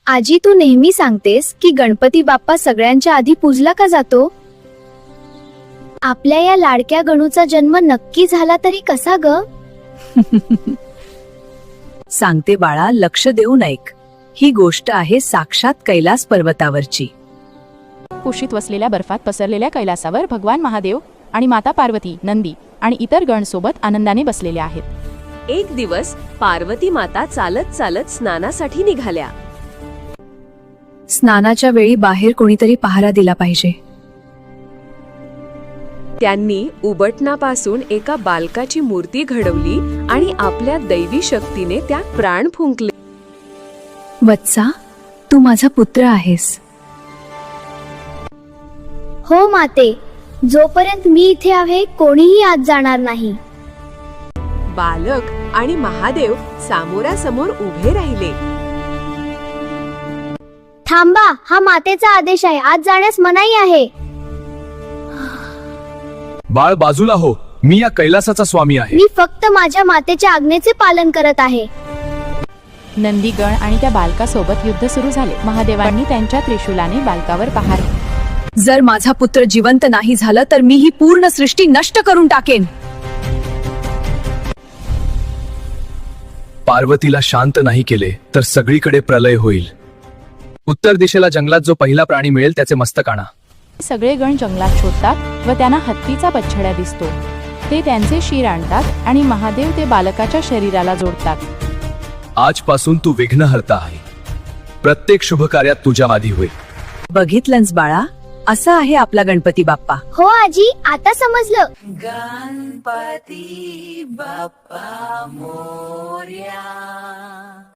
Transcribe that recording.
आजी, तू नेहमी सांगतेस की गणपती बाप्पा सगळ्यांच्या आधी पूजला का जातो? आपल्या या लाडक्या गणूचा जन्म नक्की झाला तरी कसा ग? सांगते बाळा, लक्ष देऊन ऐक. ही गोष्ट आहे साक्षात कैलास पर्वतावरची. कुशीत वसलेल्या बर्फात पसरलेल्या कैलासावर भगवान महादेव आणि माता पार्वती, नंदी आणि इतर गण सोबत आनंदाने बसलेले आहेत. एक दिवस पार्वती माता चालत चालत स्नानासाठी निघाल्या. स्नानाच्या वेळी बाहेर कोणीतरी पहारा दिला पाहिजे. त्यांनी उबटणापासून एका बालकाची मूर्ती घडवली आणि आपल्या दैवी शक्तीने त्यात प्राण फुंकले. वत्सा, तू माझा पुत्र आहेस. हो माते, जोपर्यंत मी इथे आहे कोणीही आत जाणार नाही. बालक आणि महादेव समोरासमोर उभे राहिले. थांबा, हा मातेचा आदेश आहे, आत जाण्यास मनाई आहे. बाळ बाजूला हो, मी या कैलासाचा स्वामी आहे. मी फक्त माझ्या मातेच्या आज्ञेचे पालन करत आहे. नंदीगण आणि त्या बालकासोबत युद्ध सुरू झाले. महादेवांनी त्यांच्या त्रिशूलाने बालकावर पहार. जर माझा पुत्र जिवंत नाही झालं तर मी ही पूर्ण सृष्टी नष्ट करून टाकेन. पार्वतीला शांत नाही केले तर सगळीकडे प्रलय होईल. उत्तर दिशेला जंगलात जो पहिला प्राणी मिळेल त्याचे मस्तक आणा. सगळे गण जंगलात शोधतात व त्यांना हत्तीचा बछड्या दिसतो. ते त्यांचे शिर आणतात आणि महादेव ते बालकाच्या शरीराला जोडतात. आजपासून तू विघ्नहर्ता आहे. प्रत्येक शुभ कार्यात तुझ्या आधी होईल. बघितलंस बाळा, असा आहे आपला गणपती बाप्पा. हो आजी, आता समजलं. गणपती बाप्पा मोरया.